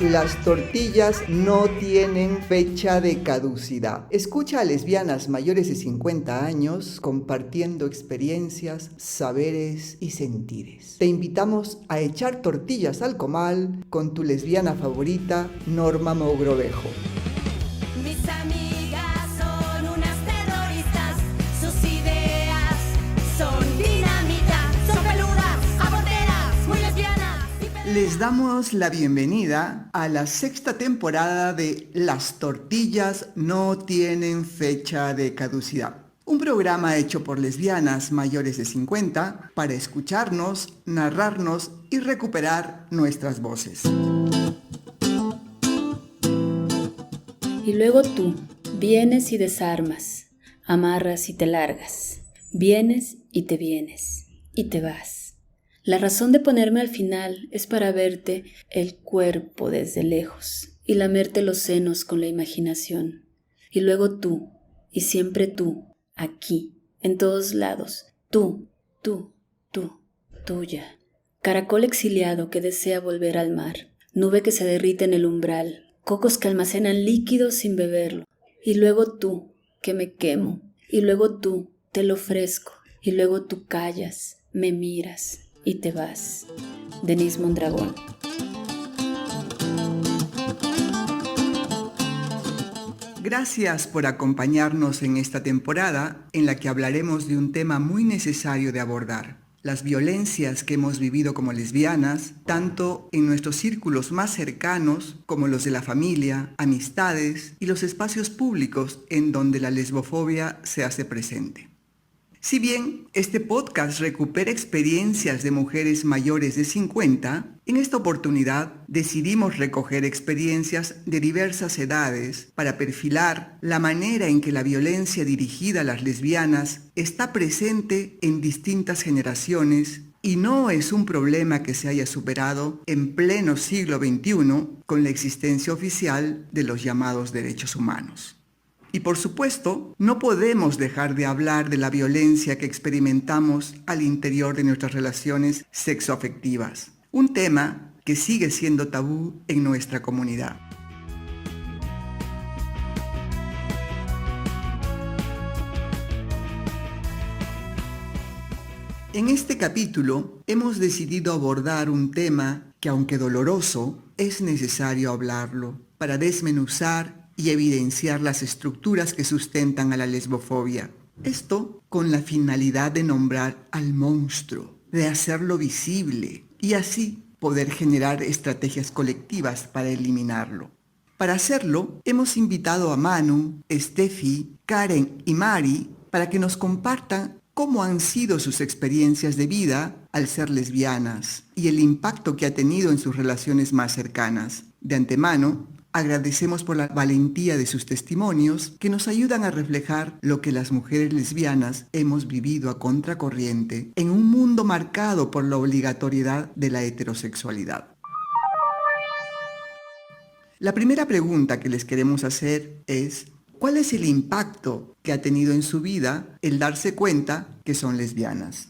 Las tortillas no tienen fecha de caducidad. Escucha a lesbianas mayores de 50 años compartiendo experiencias, saberes y sentires. Te invitamos a echar tortillas al comal con tu lesbiana favorita, Norma Mogrovejo. Mis amigas son unas terroristas, sus ideas son dinamita, son peludas, aborteras, muy lesbianas. Les damos la bienvenida a la 6ª temporada de Las tortillas no tienen fecha de caducidad. Un programa hecho por lesbianas mayores de 50 para escucharnos, narrarnos y recuperar nuestras voces. Y luego tú vienes y desarmas, amarras y te largas, vienes y te vienes y te vas. La razón de ponerme al final es para verte el cuerpo desde lejos y lamerte los senos con la imaginación. Y luego tú, y siempre tú, aquí, en todos lados, tú, tuya. Caracol exiliado que desea volver al mar, nube que se derrite en el umbral, cocos que almacenan líquidos sin beberlo. Y luego tú, que me quemo, y luego tú, te lo ofrezco, y luego tú callas, me miras y te vas. Denise Mondragón. Gracias por acompañarnos en esta temporada en la que hablaremos de un tema muy necesario de abordar: las violencias que hemos vivido como lesbianas, tanto en nuestros círculos más cercanos como los de la familia, amistades y los espacios públicos en donde la lesbofobia se hace presente. Si bien este podcast recupera experiencias de mujeres mayores de 50, en esta oportunidad decidimos recoger experiencias de diversas edades para perfilar la manera en que la violencia dirigida a las lesbianas está presente en distintas generaciones y no es un problema que se haya superado en pleno siglo XXI con la existencia oficial de los llamados derechos humanos. Y por supuesto, no podemos dejar de hablar de la violencia que experimentamos al interior de nuestras relaciones sexoafectivas, un tema que sigue siendo tabú en nuestra comunidad. En este capítulo hemos decidido abordar un tema que, aunque doloroso, es necesario hablarlo para desmenuzar y evidenciar las estructuras que sustentan a la lesbofobia. Esto con la finalidad de nombrar al monstruo, de hacerlo visible y así poder generar estrategias colectivas para eliminarlo. Para hacerlo, hemos invitado a Manu, Steffi, Karen y Mari para que nos compartan cómo han sido sus experiencias de vida al ser lesbianas y el impacto que ha tenido en sus relaciones más cercanas. De antemano, agradecemos por la valentía de sus testimonios que nos ayudan a reflejar lo que las mujeres lesbianas hemos vivido a contracorriente en un mundo marcado por la obligatoriedad de la heterosexualidad. La primera pregunta que les queremos hacer es: ¿cuál es el impacto que ha tenido en su vida el darse cuenta que son lesbianas?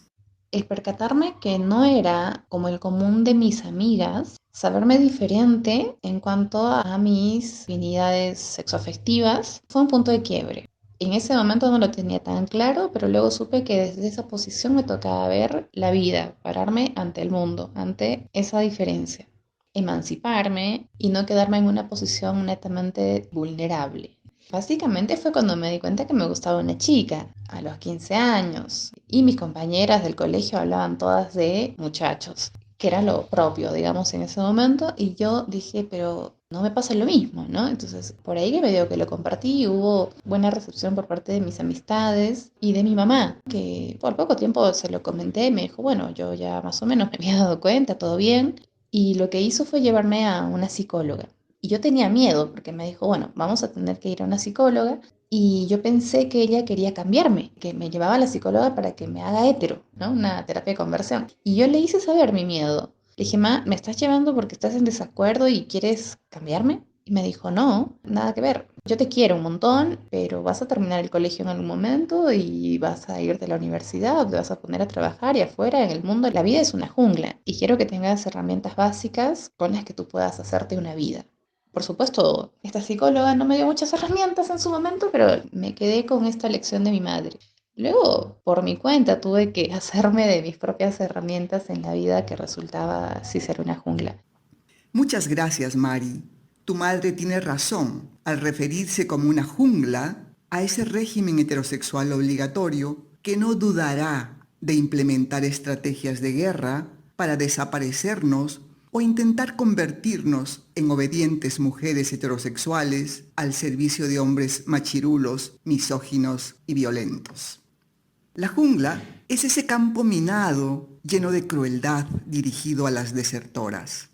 El percatarme que no era como el común de mis amigas, saberme diferente en cuanto a mis afinidades sexoafectivas, fue un punto de quiebre. En ese momento no lo tenía tan claro, pero luego supe que desde esa posición me tocaba ver la vida, pararme ante el mundo, ante esa diferencia, emanciparme y no quedarme en una posición netamente vulnerable. Básicamente fue cuando me di cuenta que me gustaba una chica, a los 15 años, y mis compañeras del colegio hablaban todas de muchachos, que era lo propio, digamos, en ese momento, y yo dije, pero no me pasa lo mismo, ¿no? Entonces, por ahí que medio que lo compartí, hubo buena recepción por parte de mis amistades y de mi mamá, que por poco tiempo se lo comenté, me dijo, bueno, yo ya más o menos me había dado cuenta, todo bien, y lo que hizo fue llevarme a una psicóloga. Y yo tenía miedo porque me dijo, bueno, vamos a tener que ir a una psicóloga. Y yo pensé que ella quería cambiarme, que me llevaba a la psicóloga para que me haga hetero, ¿no? Una terapia de conversión. Y yo le hice saber mi miedo. Le dije, ma, ¿me estás llevando porque estás en desacuerdo y quieres cambiarme? Y me dijo, no, nada que ver. Yo te quiero un montón, pero vas a terminar el colegio en algún momento y vas a irte a la universidad, te vas a poner a trabajar y afuera en el mundo la vida es una jungla. Y quiero que tengas herramientas básicas con las que tú puedas hacerte una vida. Por supuesto, esta psicóloga no me dio muchas herramientas en su momento, pero me quedé con esta lección de mi madre. Luego, por mi cuenta, tuve que hacerme de mis propias herramientas en la vida que resultaba sí ser una jungla. Muchas gracias, Mari. Tu madre tiene razón al referirse como una jungla a ese régimen heterosexual obligatorio que no dudará de implementar estrategias de guerra para desaparecernos o intentar convertirnos en obedientes mujeres heterosexuales al servicio de hombres machirulos, misóginos y violentos. La jungla es ese campo minado lleno de crueldad dirigido a las desertoras.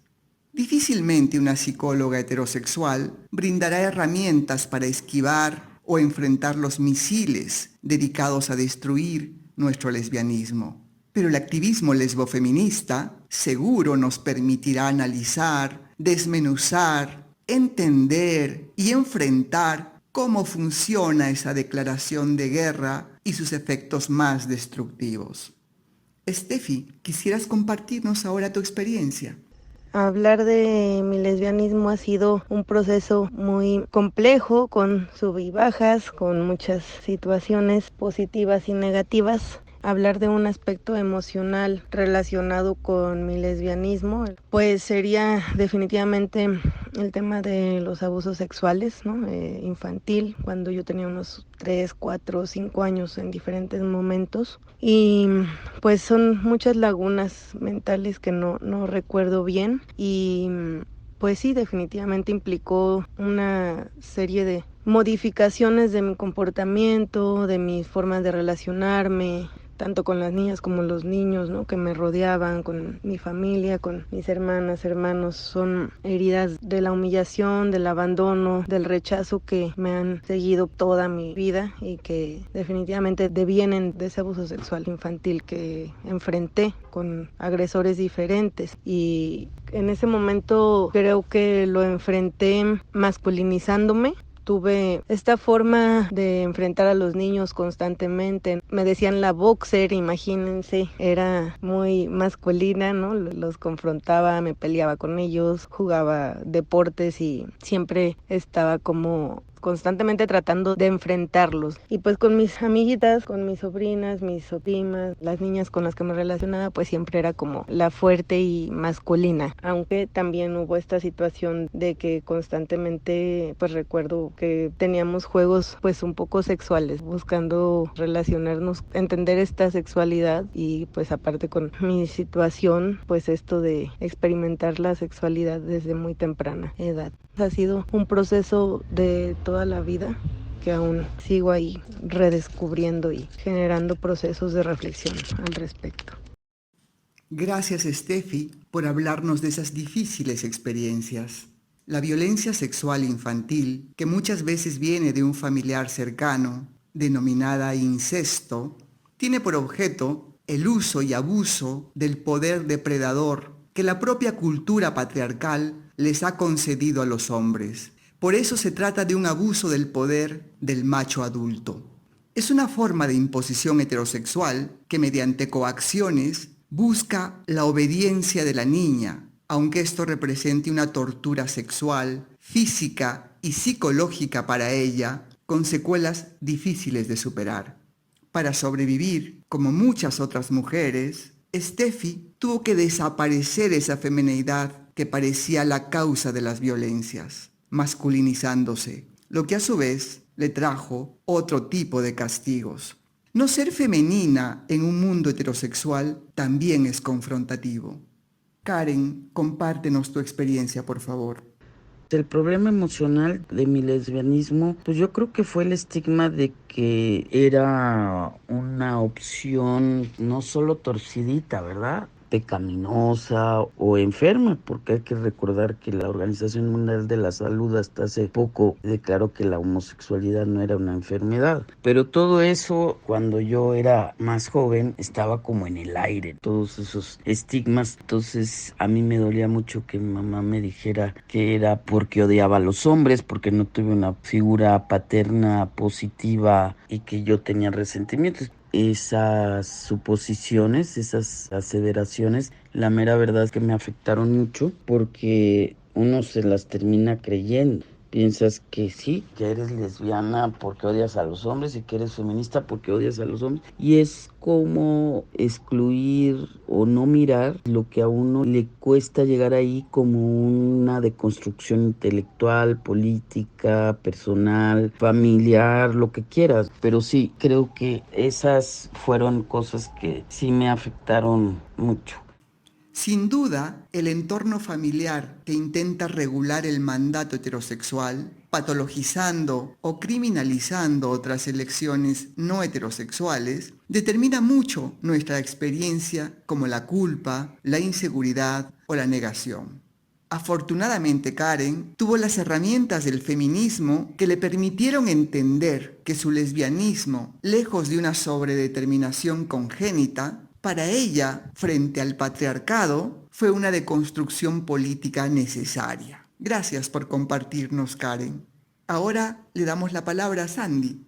Difícilmente una psicóloga heterosexual brindará herramientas para esquivar o enfrentar los misiles dedicados a destruir nuestro lesbianismo. Pero el activismo lesbofeminista seguro nos permitirá analizar, desmenuzar, entender y enfrentar cómo funciona esa declaración de guerra y sus efectos más destructivos. Steffi, ¿quisieras compartirnos ahora tu experiencia? Hablar de mi lesbianismo ha sido un proceso muy complejo, con sub y bajas, con muchas situaciones positivas y negativas. Hablar de un aspecto emocional relacionado con mi lesbianismo, pues sería definitivamente el tema de los abusos sexuales, ¿no? Infantil, cuando yo tenía unos 3, 4, 5 años en diferentes momentos. Y pues son muchas lagunas mentales que no recuerdo bien. Y pues sí, definitivamente implicó una serie de modificaciones de mi comportamiento, de mis formas de relacionarme, tanto con las niñas como los niños, ¿no?, que me rodeaban, con mi familia, con mis hermanas, hermanos. Son heridas de la humillación, del abandono, del rechazo que me han seguido toda mi vida y que definitivamente devienen de ese abuso sexual infantil que enfrenté con agresores diferentes. Y en ese momento creo que lo enfrenté masculinizándome. Tuve esta forma de enfrentar a los niños constantemente. Me decían la boxer, imagínense, era muy masculina, ¿no? Los confrontaba, me peleaba con ellos, jugaba deportes y siempre estaba como constantemente tratando de enfrentarlos. Y pues con mis amiguitas, con mis sobrinas, mis primas, las niñas con las que me relacionaba, pues siempre era como la fuerte y masculina. Aunque también hubo esta situación de que constantemente, pues recuerdo que teníamos juegos pues un poco sexuales, buscando relacionarnos, entender esta sexualidad y pues aparte con mi situación, pues esto de experimentar la sexualidad desde muy temprana edad. Ha sido un proceso de toda la vida que aún sigo ahí redescubriendo y generando procesos de reflexión al respecto. Gracias, Steffi, por hablarnos de esas difíciles experiencias. La violencia sexual infantil, que muchas veces viene de un familiar cercano, denominada incesto, tiene por objeto el uso y abuso del poder depredador que la propia cultura patriarcal les ha concedido a los hombres. Por eso se trata de un abuso del poder del macho adulto. Es una forma de imposición heterosexual que mediante coacciones busca la obediencia de la niña, aunque esto represente una tortura sexual, física y psicológica para ella, con secuelas difíciles de superar. Para sobrevivir, como muchas otras mujeres, Steffi tuvo que desaparecer esa femineidad que parecía la causa de las violencias, masculinizándose, lo que a su vez le trajo otro tipo de castigos. No ser femenina en un mundo heterosexual también es confrontativo. Karen, compártenos tu experiencia, por favor. El problema emocional de mi lesbianismo, pues yo creo que fue el estigma de que era una opción no solo torcidita, ¿verdad? pecaminosa o enferma, porque hay que recordar que la Organización Mundial de la Salud hasta hace poco declaró que la homosexualidad no era una enfermedad. Pero todo eso, cuando yo era más joven, estaba como en el aire, todos esos estigmas. Entonces a mí me dolía mucho que mi mamá me dijera que era porque odiaba a los hombres, porque no tuve una figura paterna positiva y que yo tenía resentimientos. Esas suposiciones, esas aseveraciones, la mera verdad es que me afectaron mucho porque uno se las termina creyendo. Piensas que sí, que eres lesbiana porque odias a los hombres y que eres feminista porque odias a los hombres. Y es como excluir o no mirar lo que a uno le cuesta llegar ahí como una deconstrucción intelectual, política, personal, familiar, lo que quieras. Pero sí, creo que esas fueron cosas que sí me afectaron mucho. Sin duda, el entorno familiar que intenta regular el mandato heterosexual, patologizando o criminalizando otras elecciones no heterosexuales, determina mucho nuestra experiencia como la culpa, la inseguridad o la negación. Afortunadamente, Karen tuvo las herramientas del feminismo que le permitieron entender que su lesbianismo, lejos de una sobredeterminación congénita, para ella, frente al patriarcado, fue una deconstrucción política necesaria. Gracias por compartirnos, Karen. Ahora le damos la palabra a Sandy.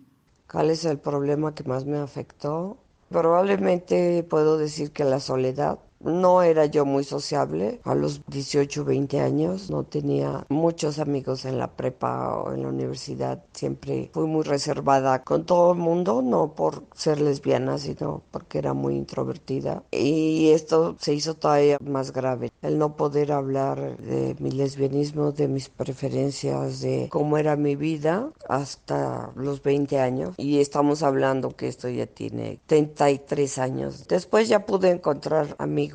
¿Cuál es el problema que más me afectó? Probablemente puedo decir que la soledad. No era yo muy sociable a los 18, 20 años. No tenía muchos amigos en la prepa o en la universidad. Siempre fui muy reservada con todo el mundo, no por ser lesbiana, sino porque era muy introvertida. Y esto se hizo todavía más grave. El no poder hablar de mi lesbianismo, de mis preferencias, de cómo era mi vida hasta los 20 años. Y estamos hablando que esto ya tiene 33 años. Después ya pude encontrar amigos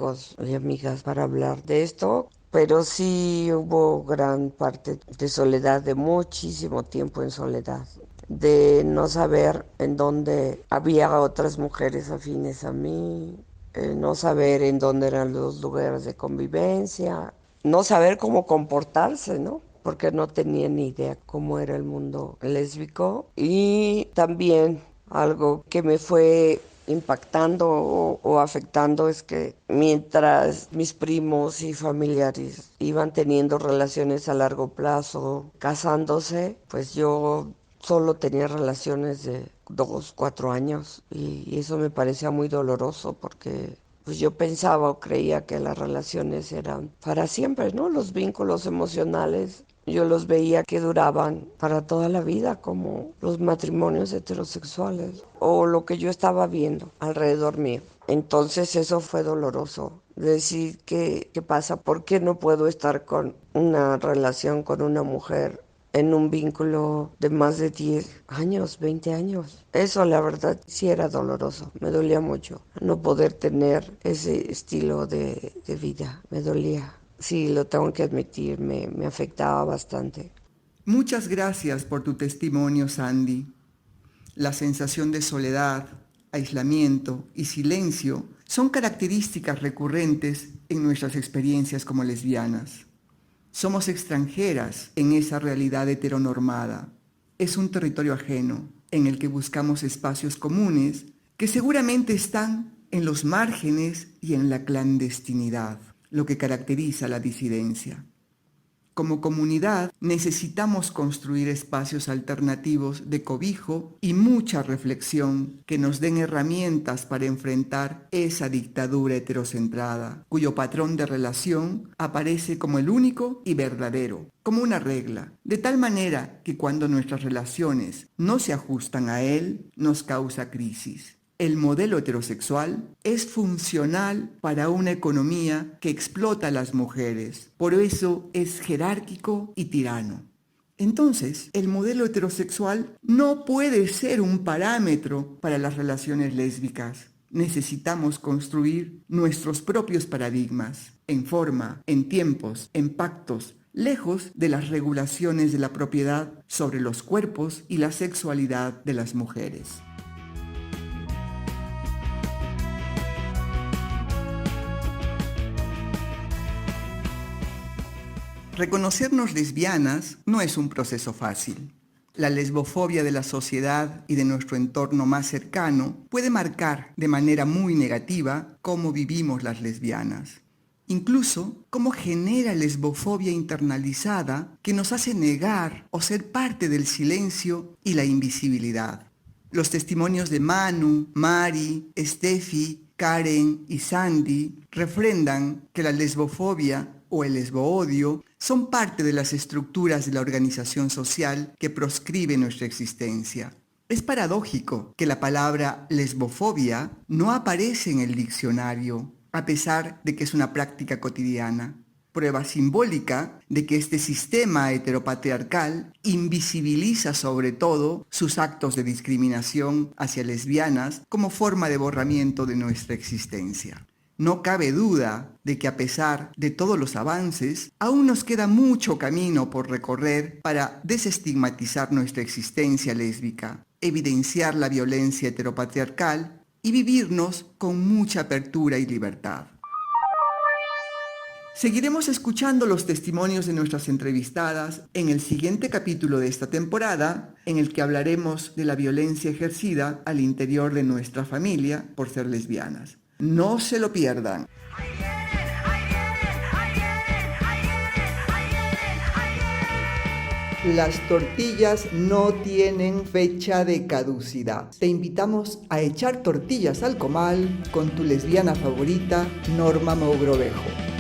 y amigas para hablar de esto, pero sí hubo gran parte de soledad, de muchísimo tiempo en soledad, de no saber en dónde había otras mujeres afines a mí, no saber en dónde eran los lugares de convivencia, no saber cómo comportarse, ¿no? Porque no tenía ni idea cómo era el mundo lésbico. Y también algo que me fue impactando o afectando es que mientras mis primos y familiares iban teniendo relaciones a largo plazo, casándose, pues yo solo tenía relaciones de 2, 4 años y eso me parecía muy doloroso porque pues yo pensaba o creía que las relaciones eran para siempre, ¿no? Los vínculos emocionales yo los veía que duraban para toda la vida, como los matrimonios heterosexuales o lo que yo estaba viendo alrededor mío. Entonces eso fue doloroso. Decir qué pasa, ¿por qué no puedo estar con una relación con una mujer en un vínculo de más de 10 años, 20 años? Eso la verdad sí era doloroso, me dolía mucho no poder tener ese estilo de vida, me dolía. Sí, lo tengo que admitir, me afectaba bastante. Muchas gracias por tu testimonio, Sandy. La sensación de soledad, aislamiento y silencio son características recurrentes en nuestras experiencias como lesbianas. Somos extranjeras en esa realidad heteronormada. Es un territorio ajeno en el que buscamos espacios comunes que seguramente están en los márgenes y en la clandestinidad, lo que caracteriza la disidencia. Como comunidad necesitamos construir espacios alternativos de cobijo y mucha reflexión que nos den herramientas para enfrentar esa dictadura heterocentrada, cuyo patrón de relación aparece como el único y verdadero, como una regla, de tal manera que cuando nuestras relaciones no se ajustan a él, nos causa crisis. El modelo heterosexual es funcional para una economía que explota a las mujeres, por eso es jerárquico y tirano. Entonces, el modelo heterosexual no puede ser un parámetro para las relaciones lésbicas. Necesitamos construir nuestros propios paradigmas, en forma, en tiempos, en pactos, lejos de las regulaciones de la propiedad sobre los cuerpos y la sexualidad de las mujeres. Reconocernos lesbianas no es un proceso fácil. La lesbofobia de la sociedad y de nuestro entorno más cercano puede marcar de manera muy negativa cómo vivimos las lesbianas. Incluso cómo genera lesbofobia internalizada que nos hace negar o ser parte del silencio y la invisibilidad. Los testimonios de Manu, Mari, Steffi, Karen y Sandy refrendan que la lesbofobia o el lesboodio son parte de las estructuras de la organización social que proscribe nuestra existencia. Es paradójico que la palabra lesbofobia no aparece en el diccionario, a pesar de que es una práctica cotidiana. Prueba simbólica de que este sistema heteropatriarcal invisibiliza sobre todo sus actos de discriminación hacia lesbianas como forma de borramiento de nuestra existencia. No cabe duda de que a pesar de todos los avances, aún nos queda mucho camino por recorrer para desestigmatizar nuestra existencia lésbica, evidenciar la violencia heteropatriarcal y vivirnos con mucha apertura y libertad. Seguiremos escuchando los testimonios de nuestras entrevistadas en el siguiente capítulo de esta temporada, en el que hablaremos de la violencia ejercida al interior de nuestra familia por ser lesbianas. No se lo pierdan. Las tortillas no tienen fecha de caducidad. Te invitamos a echar tortillas al comal con tu lesbiana favorita, Norma Mogrovejo.